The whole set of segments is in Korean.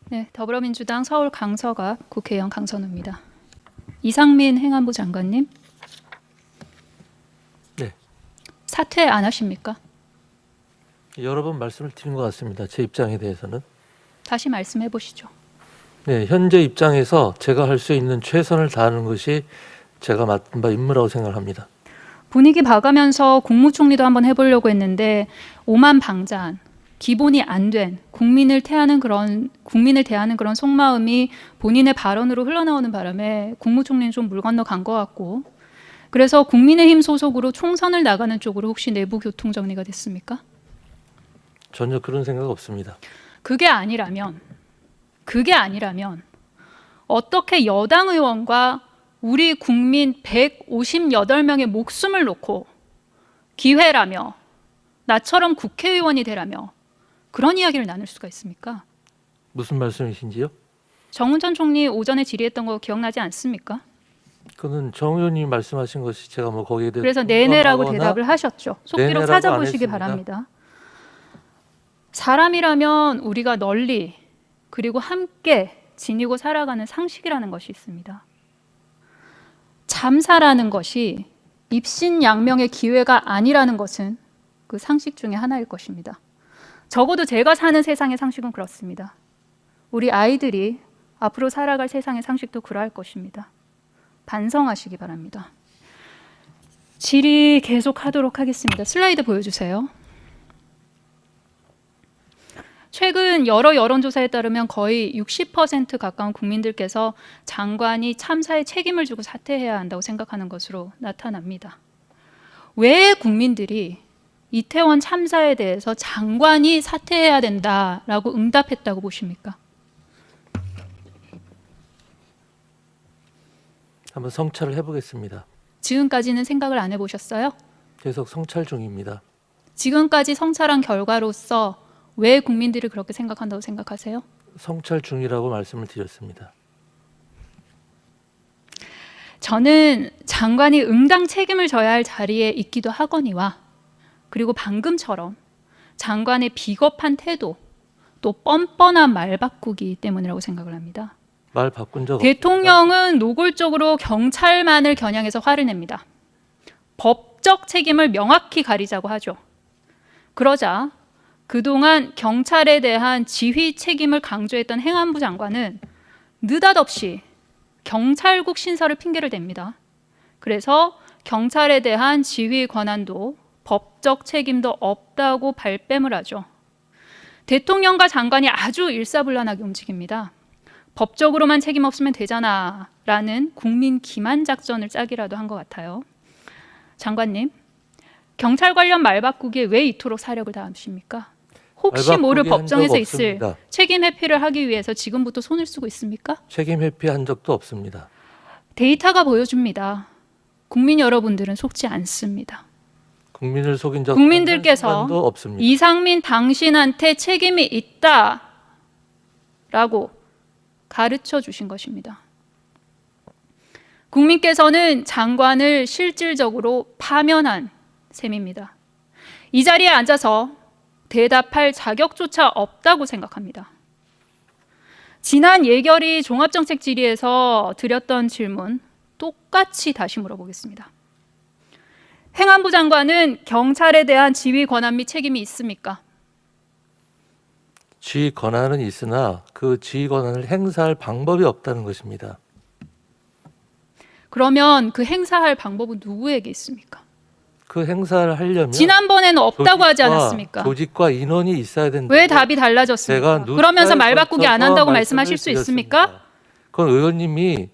네, 더불어민주당 서울 강서갑 국회의원 강선우입니다. 이상민 행안부 장관님, 네, 사퇴 안 하십니까? 여러 번 말씀을 드린 것 같습니다. 제 입장에 대해서는. 다시 말씀해 보시죠. 네, 현재 입장에서 제가 할 수 있는 최선을 다하는 것이 제가 맡은 바 임무라고 생각합니다. 분위기 봐가면서 국무총리도 한번 해보려고 했는데 오만방자한, 기본이 안 된 국민을 대하는 그런 속마음이 본인의 발언으로 흘러나오는 바람에 국무총리는 좀 물 건너간 것 같고, 그래서 국민의힘 소속으로 총선을 나가는 쪽으로 혹시 내부 교통 정리가 됐습니까? 전혀 그런 생각 없습니다. 그게 아니라면 어떻게 여당 의원과 우리 국민 158명의 목숨을 놓고 기회라며 나처럼 국회의원이 되라며 그런 이야기를 나눌 수가 있습니까? 무슨 말씀이신지요? 정운천 총리 오전에 질의했던 거 기억나지 않습니까? 그는 정 의원님이 말씀하신 것이 제가 뭐 거기에 대해서 그래서 네네라고 공감하거나 대답을 하셨죠. 속기록 네네라고 찾아보시기 안 했습니다. 바랍니다. 사람이라면 우리가 널리 그리고 함께 지니고 살아가는 상식이라는 것이 있습니다. 참사라는 것이 입신양명의 기회가 아니라는 것은 그 상식 중에 하나일 것입니다. 적어도 제가 사는 세상의 상식은 그렇습니다. 우리 아이들이 앞으로 살아갈 세상의 상식도 그러할 것입니다. 반성하시기 바랍니다. 질의 계속하도록 하겠습니다. 슬라이드 보여주세요. 최근 여러 여론조사에 따르면 거의 60% 가까운 국민들께서 장관이 참사에 책임을 지고 사퇴해야 한다고 생각하는 것으로 나타납니다. 왜 국민들이 이태원 참사에 대해서 장관이 사퇴해야 된다라고 응답했다고 보십니까? 한번 성찰을 해보겠습니다. 지금까지는 생각을 안 해보셨어요? 계속 성찰 중입니다. 지금까지 성찰한 결과로서 왜 국민들이 그렇게 생각한다고 생각하세요? 성찰 중이라고 말씀을 드렸습니다. 저는 장관이 응당 책임을 져야 할 자리에 있기도 하거니와, 그리고 방금처럼 장관의 비겁한 태도, 또 뻔뻔한 말 바꾸기 때문이라고 생각을 합니다. 말 바꾼 적 대통령은 노골적으로 경찰만을 겨냥해서 화를 냅니다. 법적 책임을 명확히 가리자고 하죠. 그러자 그동안 경찰에 대한 지휘 책임을 강조했던 행안부 장관은 느닷없이 경찰국 신설을 핑계를 댑니다. 그래서 경찰에 대한 지휘 권한도 법적 책임도 없다고 발뺌을 하죠. 대통령과 장관이 아주 일사불란하게 움직입니다. 법적으로만 책임 없으면 되잖아 라는 국민 기만 작전을 짜기라도 한 것 같아요. 장관님, 경찰 관련 말 바꾸기에 왜 이토록 사력을 다하십니까? 혹시 모를 법정에서 있을 책임 회피를 하기 위해서 지금부터 손을 쓰고 있습니까? 책임 회피한 적도 없습니다. 데이터가 보여줍니다. 국민 여러분들은 속지 않습니다. 국민을 속인 적 국민들께서 한순간도 없습니다. 이상민 당신한테 책임이 있다라고 가르쳐 주신 것입니다. 국민께서는 장관을 실질적으로 파면한 셈입니다. 이 자리에 앉아서 대답할 자격조차 없다고 생각합니다. 지난 예결위 종합정책 질의에서 드렸던 질문 똑같이 다시 물어보겠습니다. 행안부 장관은 경찰에 대한 지휘 권한 및 책임이 있습니까? 지휘 권한은 있으나 그 지휘 권한을 행사할 방법이 없다는 것입니다. 그러면 그 행사할 방법은 누구에게 있습니까? 그 행사를 하려면 지난번에는 없다고 하지 않았습니까? 조직과 인원이 있어야 된다. 왜 답이 달라졌습니까? 그러면서 말 바꾸기 안 한다고 말씀하실 수 있습니까? 그건 의원님이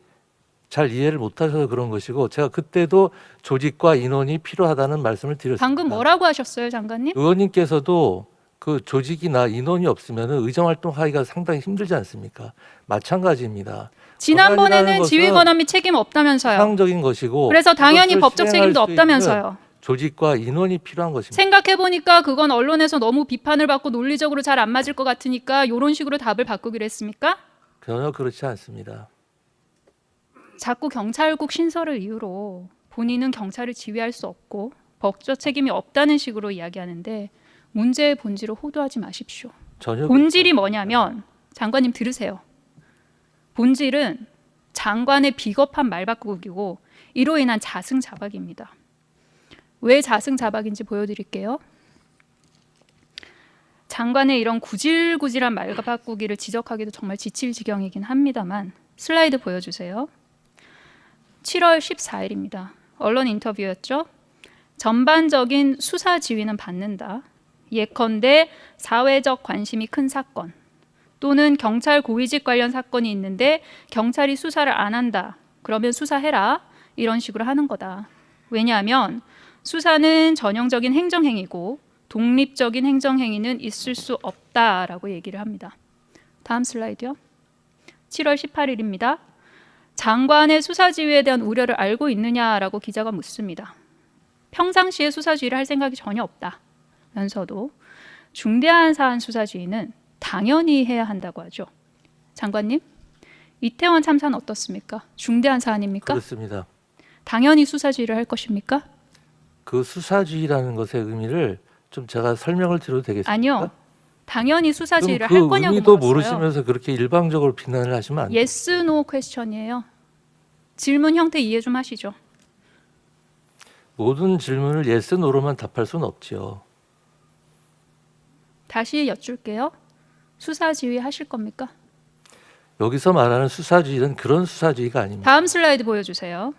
잘 이해를 못하셔서 그런 것이고, 제가 그때도 조직과 인원이 필요하다는 말씀을 드렸습니다. 방금 뭐라고 하셨어요, 장관님? 의원님께서도 그 조직이나 인원이 없으면 의정활동하기가 상당히 힘들지 않습니까? 마찬가지입니다. 지난번에는 지휘 권한 및 책임 없다면서요. 상적인 것이고, 그래서 당연히 법적 책임도 없다면서요. 조직과 인원이 필요한 것입니다. 생각해보니까 그건 언론에서 너무 비판을 받고 논리적으로 잘 안 맞을 것 같으니까 이런 식으로 답을 바꾸기로 했습니까? 전혀 그렇지 않습니다. 자꾸 경찰국 신설을 이유로 본인은 경찰을 지휘할 수 없고 법적 책임이 없다는 식으로 이야기하는데 문제의 본질을 호도하지 마십시오. 본질이 뭐냐면 장관님 들으세요. 본질은 장관의 비겁한 말바꾸기고 이로 인한 자승자박입니다. 왜 자승자박인지 보여드릴게요. 장관의 이런 구질구질한 말바꾸기를 지적하기도 정말 지칠 지경이긴 합니다만 슬라이드 보여주세요. 7월 14일입니다. 언론 인터뷰였죠. 전반적인 수사 지휘는 받는다. 예컨대 사회적 관심이 큰 사건 또는 경찰 고위직 관련 사건이 있는데 경찰이 수사를 안 한다. 그러면 수사해라. 이런 식으로 하는 거다. 왜냐하면 수사는 전형적인 행정행위고 독립적인 행정행위는 있을 수 없다라고 얘기를 합니다. 다음 슬라이드요. 7월 18일입니다. 장관의 수사 지휘에 대한 우려를 알고 있느냐라고 기자가 묻습니다. 평상시에 수사 지휘를 할 생각이 전혀 없다면서도 중대한 사안 수사 지휘는 당연히 해야 한다고 하죠. 장관님, 이태원 참사는 어떻습니까? 중대한 사안입니까? 그렇습니다. 당연히 수사 지휘를 할 것입니까? 그 수사주의라는 것의 의미를 좀 제가 설명을 드려도 되겠습니까? 아니요. 당연히 수사 그럼 지휘를 그 할 거냐고 의미도 물었어요. 모르시면서 그렇게 일방적으로 비난을 하시면 안 돼요. yes, no 퀘스천이에요. 질문 형태 이해 좀 하시죠. 모든 질문을 yes, no로만 답할 수는 없죠. 다시 여쭐게요. 수사 지휘 하실 겁니까? 여기서 말하는 수사주의는 그런 수사주의가 아닙니다. 다음 슬라이드 보여주세요.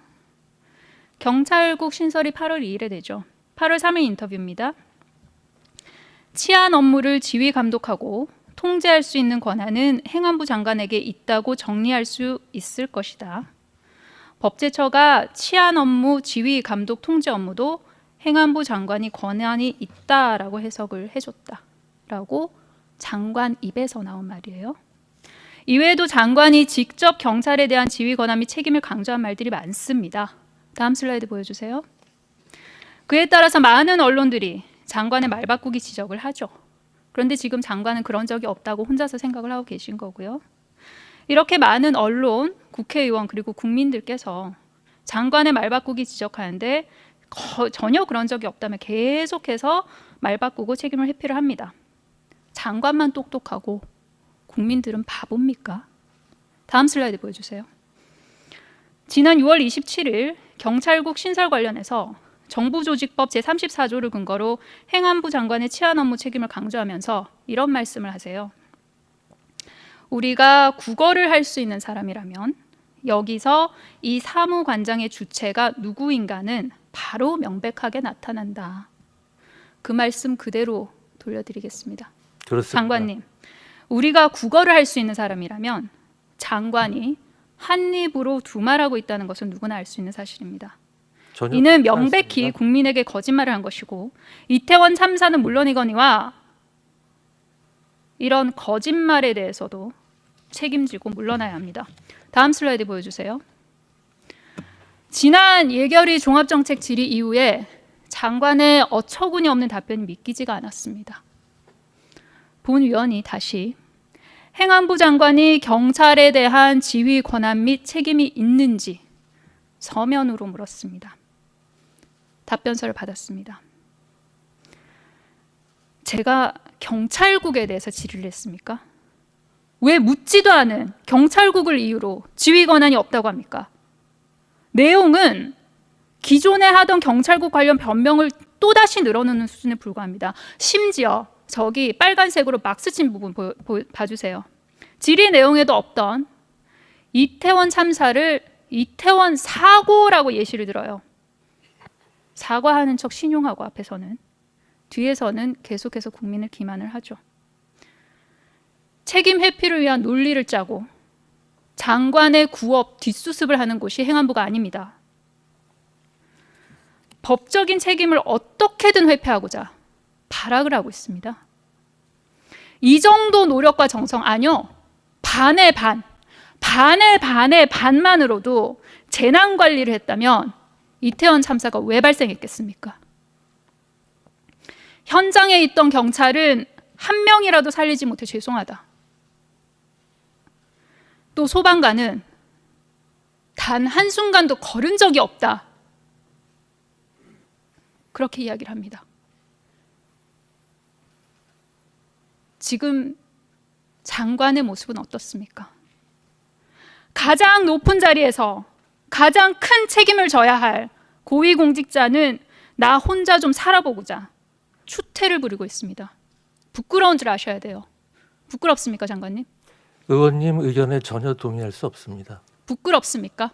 경찰국 신설이 8월 2일에 되죠. 8월 3일 인터뷰입니다. 치안 업무를 지휘 감독하고 통제할 수 있는 권한은 행안부 장관에게 있다고 정리할 수 있을 것이다. 법제처가 치안 업무 지휘 감독 통제 업무도 행안부 장관이 권한이 있다라고 해석을 해줬다라고 장관 입에서 나온 말이에요. 이외에도 장관이 직접 경찰에 대한 지휘 권한 및 책임을 강조한 말들이 많습니다. 다음 슬라이드 보여주세요. 그에 따라서 많은 언론들이 장관의 말바꾸기 지적을 하죠. 그런데 지금 장관은 그런 적이 없다고 혼자서 생각을 하고 계신 거고요. 이렇게 많은 언론, 국회의원 그리고 국민들께서 장관의 말바꾸기 지적하는데 전혀 그런 적이 없다면 계속해서 말바꾸고 책임을 회피를 합니다. 장관만 똑똑하고 국민들은 바보입니까? 다음 슬라이드 보여주세요. 지난 6월 27일 경찰국 신설 관련해서 정부조직법 제34조를 근거로 행안부 장관의 치안 업무 책임을 강조하면서 이런 말씀을 하세요. 우리가 국어를 할 수 있는 사람이라면 여기서 이 사무관장의 주체가 누구인가는 바로 명백하게 나타난다. 그 말씀 그대로 돌려드리겠습니다. 그렇습니다. 장관님, 우리가 국어를 할 수 있는 사람이라면 장관이 한 입으로 두말하고 있다는 것은 누구나 알 수 있는 사실입니다. 이는 명백히 않습니다. 국민에게 거짓말을 한 것이고 이태원 참사는 물론이거니와 이런 거짓말에 대해서도 책임지고 물러나야 합니다. 다음 슬라이드 보여주세요. 지난 예결위 종합정책 질의 이후에 장관의 어처구니 없는 답변이 믿기지가 않았습니다. 본 위원이 다시 행안부 장관이 경찰에 대한 지휘 권한 및 책임이 있는지 서면으로 물었습니다. 답변서를 받았습니다. 제가 경찰국에 대해서 질의를 했습니까? 왜 묻지도 않은 경찰국을 이유로 지휘 권한이 없다고 합니까? 내용은 기존에 하던 경찰국 관련 변명을 또다시 늘어놓는 수준에 불과합니다. 심지어 저기 빨간색으로 막스 친 부분 봐주세요. 질의 내용에도 없던 이태원 참사를 이태원 사고라고 예시를 들어요. 사과하는 척 신용하고 앞에서는, 뒤에서는 계속해서 국민을 기만을 하죠. 책임 회피를 위한 논리를 짜고 장관의 구업 뒷수습을 하는 곳이 행안부가 아닙니다. 법적인 책임을 어떻게든 회피하고자 발악을 하고 있습니다. 이 정도 노력과 정성, 아니요, 반의 반, 반의 반의 반만으로도 재난 관리를 했다면 이태원 참사가 왜 발생했겠습니까? 현장에 있던 경찰은 한 명이라도 살리지 못해 죄송하다. 또 소방관은 단 한순간도 걸은 적이 없다. 그렇게 이야기를 합니다. 지금 장관의 모습은 어떻습니까? 가장 높은 자리에서 가장 큰 책임을 져야 할 고위공직자는 나 혼자 좀 살아보고자 추태를 부리고 있습니다. 부끄러운 줄 아셔야 돼요. 부끄럽습니까, 장관님? 의원님 의견에 전혀 동의할 수 없습니다. 부끄럽습니까?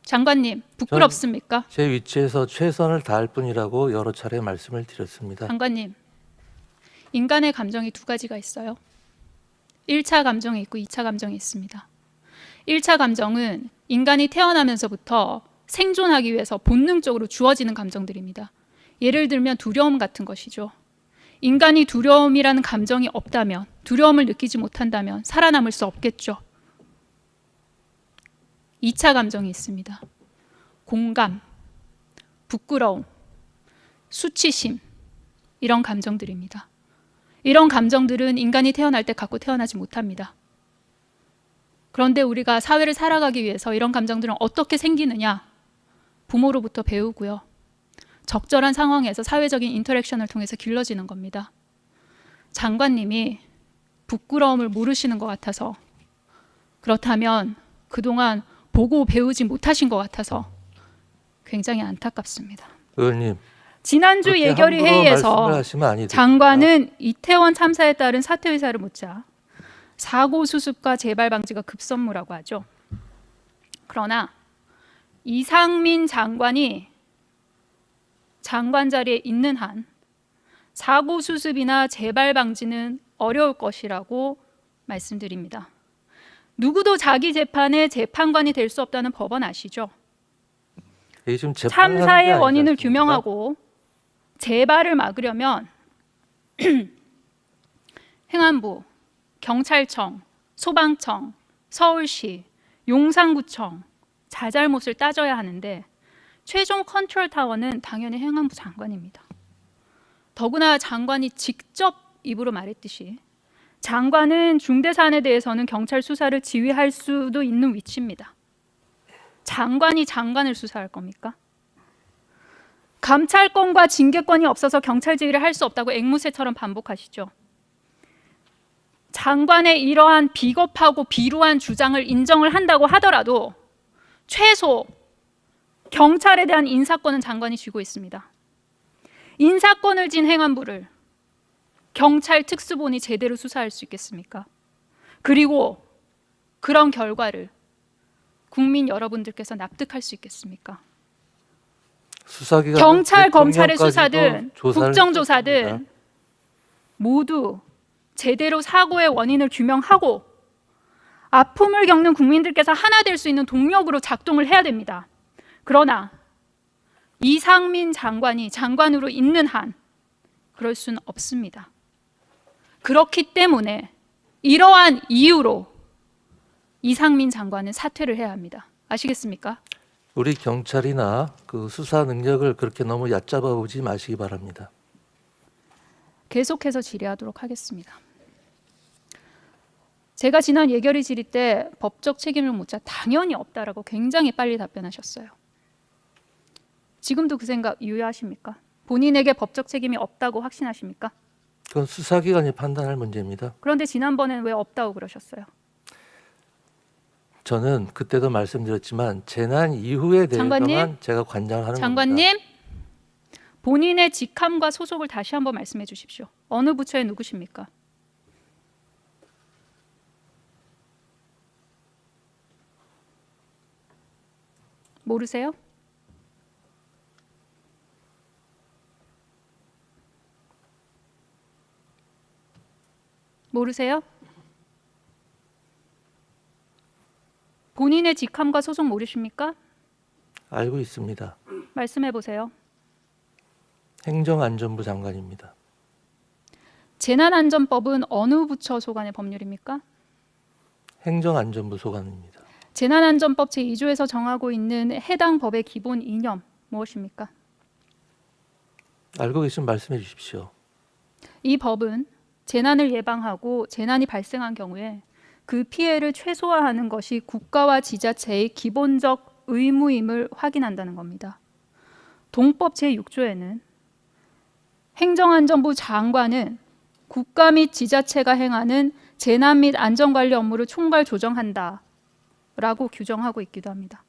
장관님, 부끄럽습니까? 제 위치에서 최선을 다할 뿐이라고 여러 차례 말씀을 드렸습니다. 장관님, 인간의 감정이 두 가지가 있어요. 1차 감정이 있고 2차 감정이 있습니다. 1차 감정은 인간이 태어나면서부터 생존하기 위해서 본능적으로 주어지는 감정들입니다. 예를 들면 두려움 같은 것이죠. 인간이 두려움이라는 감정이 없다면, 두려움을 느끼지 못한다면 살아남을 수 없겠죠. 2차 감정이 있습니다. 공감, 부끄러움, 수치심, 이런 감정들입니다. 이런 감정들은 인간이 태어날 때 갖고 태어나지 못합니다. 그런데 우리가 사회를 살아가기 위해서 이런 감정들은 어떻게 생기느냐? 부모로부터 배우고요. 적절한 상황에서 사회적인 인터랙션을 통해서 길러지는 겁니다. 장관님이 부끄러움을 모르시는 것 같아서, 그렇다면 그동안 보고 배우지 못하신 것 같아서 굉장히 안타깝습니다. 의원님, 지난주 예결위 회의에서 장관은 이태원 참사에 따른 사퇴 의사를 묻자 사고 수습과 재발 방지가 급선무라고 하죠. 그러나 이상민 장관이 장관 자리에 있는 한 사고 수습이나 재발 방지는 어려울 것이라고 말씀드립니다. 누구도 자기 재판의 재판관이 될 수 없다는 법원 아시죠? 참사의 원인을 규명하고 재발을 막으려면 행안부, 경찰청, 소방청, 서울시, 용산구청 자잘못을 따져야 하는데 최종 컨트롤 타워는 당연히 행안부 장관입니다. 더구나 장관이 직접 입으로 말했듯이 장관은 중대 사안에 대해서는 경찰 수사를 지휘할 수도 있는 위치입니다. 장관이 장관을 수사할 겁니까? 감찰권과 징계권이 없어서 경찰 지휘를 할 수 없다고 앵무새처럼 반복하시죠. 장관의 이러한 비겁하고 비루한 주장을 인정을 한다고 하더라도 최소 경찰에 대한 인사권은 장관이 쥐고 있습니다. 인사권을 쥔 행안부를 경찰 특수본이 제대로 수사할 수 있겠습니까? 그리고 그런 결과를 국민 여러분들께서 납득할 수 있겠습니까? 경찰, 검찰의 수사든 국정조사든 모두 제대로 사고의 원인을 규명하고 아픔을 겪는 국민들께서 하나 될 수 있는 동력으로 작동을 해야 됩니다. 그러나 이상민 장관이 장관으로 있는 한 그럴 수는 없습니다. 그렇기 때문에 이러한 이유로 이상민 장관은 사퇴를 해야 합니다. 아시겠습니까? 우리 경찰이나 그 수사 능력을 그렇게 너무 얕잡아 보지 마시기 바랍니다. 계속해서 질의하도록 하겠습니다. 제가 지난 예결위 질의 때 법적 책임을 묻자 당연히 없다라고 굉장히 빨리 답변하셨어요. 지금도 그 생각 유효하십니까? 본인에게 법적 책임이 없다고 확신하십니까? 그건 수사기관이 판단할 문제입니다. 그런데 지난번에는 왜 없다고 그러셨어요? 저는 그때도 말씀드렸지만 재난 이후에 대해서만 제가 관장하는 겁니다. 장관님, 본인의 직함과 소속을 다시 한번 말씀해 주십시오. 어느 부처의 누구십니까? 모르세요? 모르세요? 본인의 직함과 소속 모르십니까? 알고 있습니다. 말씀해 보세요. 행정안전부 장관입니다. 재난안전법은 어느 부처 소관의 법률입니까? 행정안전부 소관입니다. 재난안전법 제2조에서 정하고 있는 해당 법의 기본 이념 무엇입니까? 알고 계시면 말씀해 주십시오. 이 법은 재난을 예방하고 재난이 발생한 경우에 그 피해를 최소화하는 것이 국가와 지자체의 기본적 의무임을 확인한다는 겁니다. 동법 제6조에는 행정안전부 장관은 국가 및 지자체가 행하는 재난 및 안전관리 업무를 총괄 조정한다 라고 규정하고 있기도 합니다.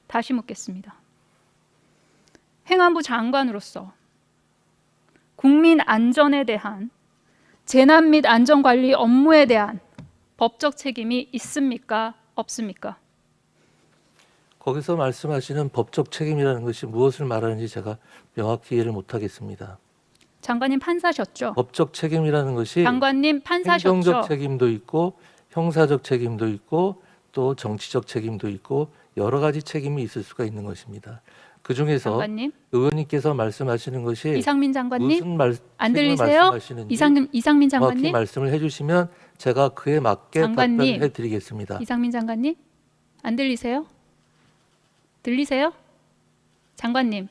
다시 묻겠습니다. 행안부 장관으로서 국민 안전에 대한 재난 및 안전관리 업무에 대한 법적 책임이 있습니까? 없습니까? 거기서 말씀하시는 법적 책임이라는 것이 무엇을 말하는지 제가 명확히 이해를 못하겠습니다. 장관님 판사셨죠? 법적 책임이라는 것이 장관님 판사셨죠? 행정적 책임도 있고 형사적 책임도 있고 또 정치적 책임도 있고 여러 가지 책임이 있을 수가 있는 것입니다. 그 중에서 장관님, 의원님께서 말씀하시는 것이 이상민 장관님 무슨 안 책임을 들리세요? 말씀하시는지 이상민 정확히 장관님, 말씀을 해주시면 제가 그에 맞게 장관님. 답변을 해드리겠습니다. 이상민 장관님 안 들리세요? 들리세요? 장관님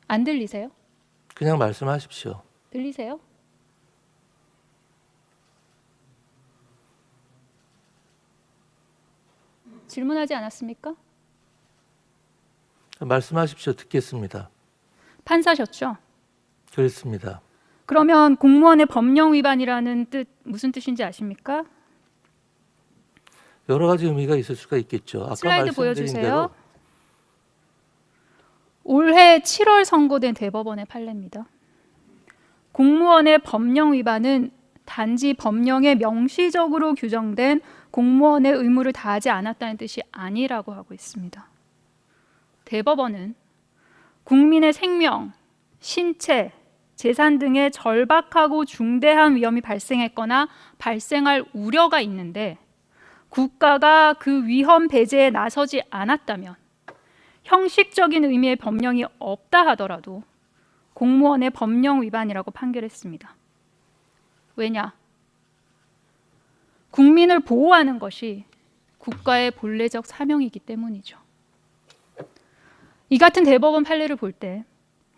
안 들리세요? 그냥 말씀하십시오. 들리세요? 질문하지 않았습니까? 말씀하십시오. 듣겠습니다. 판사셨죠? 그렇습니다. 그러면 공무원의 법령 위반이라는 뜻 무슨 뜻인지 아십니까? 여러 가지 의미가 있을 수가 있겠죠. 아까 슬라이드 말씀드린 보여주세요. 대로 올해 7월 선고된 대법원의 판례입니다. 공무원의 법령 위반은 단지 법령에 명시적으로 규정된 공무원의 의무를 다하지 않았다는 뜻이 아니라고 하고 있습니다. 대법원은 국민의 생명, 신체, 재산 등의 절박하고 중대한 위험이 발생했거나 발생할 우려가 있는데 국가가 그 위험 배제에 나서지 않았다면 형식적인 의미의 법령이 없다 하더라도 공무원의 법령 위반이라고 판결했습니다. 왜냐? 국민을 보호하는 것이 국가의 본래적 사명이기 때문이죠. 이 같은 대법원 판례를 볼 때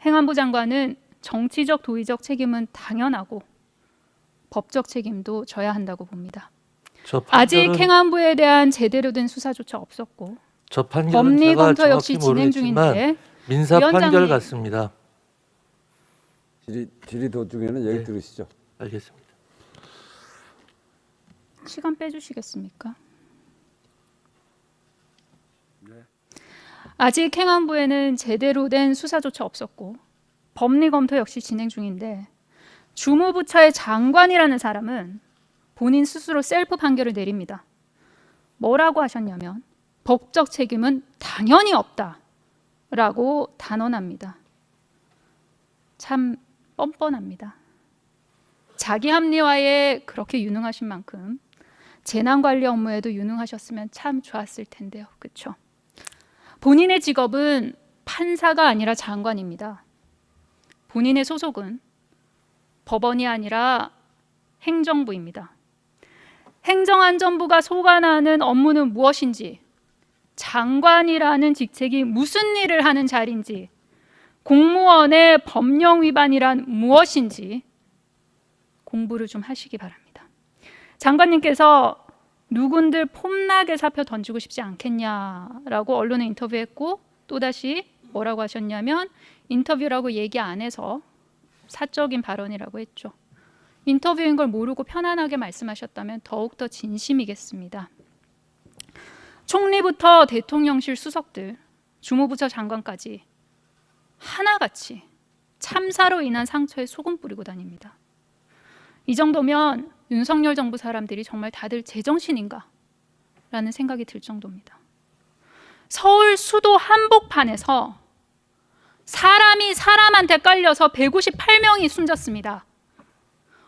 행안부 장관은 정치적 도의적 책임은 당연하고 법적 책임도 져야 한다고 봅니다. 아직 행안부에 대한 제대로 된 수사조차 없었고 저 판결은 법리 제가 검토 정확히 역시 진행 모르겠지만 중인데 민사 위원장님. 판결 같습니다. 질의 도중에는 얘기 네. 들으시죠. 알겠습니다. 시간 빼주시겠습니까? 아직 행안부에는 제대로 된 수사조차 없었고 법리 검토 역시 진행 중인데 주무부처의 장관이라는 사람은 본인 스스로 셀프 판결을 내립니다. 뭐라고 하셨냐면 법적 책임은 당연히 없다라고 단언합니다. 참 뻔뻔합니다. 자기 합리화에 그렇게 유능하신 만큼 재난관리 업무에도 유능하셨으면 참 좋았을 텐데요. 그렇죠? 본인의 직업은 판사가 아니라 장관입니다. 본인의 소속은 법원이 아니라 행정부입니다. 행정안전부가 소관하는 업무는 무엇인지, 장관이라는 직책이 무슨 일을 하는 자리인지, 공무원의 법령 위반이란 무엇인지 공부를 좀 하시기 바랍니다. 장관님께서 누군들 폼나게 사표 던지고 싶지 않겠냐라고 언론에 인터뷰했고 또다시 뭐라고 하셨냐면 인터뷰라고 얘기 안 해서 사적인 발언이라고 했죠. 인터뷰인 걸 모르고 편안하게 말씀하셨다면 더욱더 진심이겠습니다. 총리부터 대통령실 수석들, 주무부처 장관까지 하나같이 참사로 인한 상처에 소금 뿌리고 다닙니다. 이 정도면 윤석열 정부 사람들이 정말 다들 제정신인가? 라는 생각이 들 정도입니다. 서울 수도 한복판에서 사람이 사람한테 깔려서 158명이 숨졌습니다.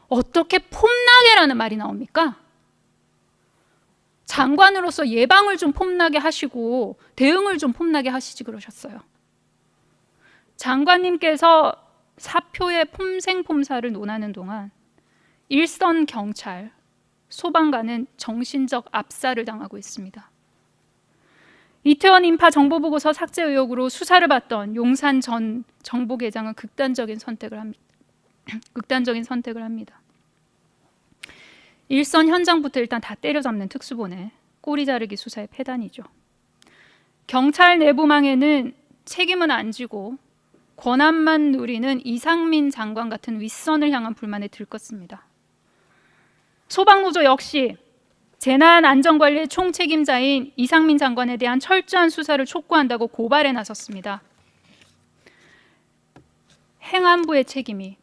어떻게 폼나게라는 말이 나옵니까? 장관으로서 예방을 좀 폼나게 하시고 대응을 좀 폼나게 하시지 그러셨어요. 장관님께서 사표의 폼생폼사를 논하는 동안 일선 경찰, 소방관은 정신적 압살을 당하고 있습니다. 이태원 인파 정보보고서 삭제 의혹으로 수사를 받던 용산 전 정보계장은 극단적인 선택을 합니다. 일선 현장부터 일단 다 때려잡는 특수본의 꼬리 자르기 수사의 패단이죠. 경찰 내부망에는 책임은 안 지고 권한만 누리는 이상민 장관 같은 윗선을 향한 불만에 들껐습니다. 소방노조 역시 재난안전관리의 총책임자인 이상민 장관에 대한 철저한 수사를 촉구한다고 고발에 나섰습니다. 행안부의 책임이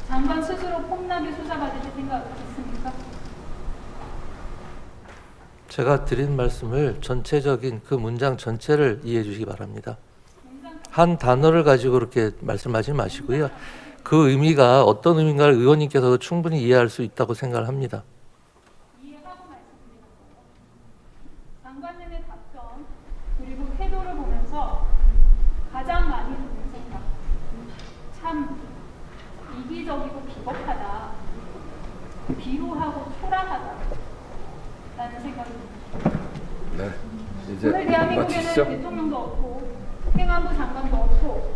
장관 스스로 폭넓게 수사받을 생각 있습니까? 제가 드린 말씀을 전체적인 그 문장 전체를 이해해 주시기 바랍니다. 한 단어를 가지고 그렇게 말씀하지 마시고요. 그 의미가 어떤 의미인가를 의원님께서도 충분히 이해할 수 있다고 생각을 합니다. 이해하고 말씀드리는 거예요. 장관님의 답변 그리고 태도를 보면서 가장 많이 드는 생각, 참 이기적이고 비겁하다, 비호하고 초라하다라는 생각이 듭니다. 네, 이제 오늘 대한민국에는 마치시죠. 대통령도 없고 행안부 장관도 없고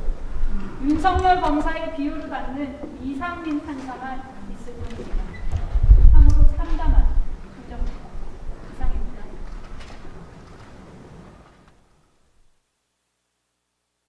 윤석열 검사의 비호를 받는 이상민 판사만 있을 뿐입니다.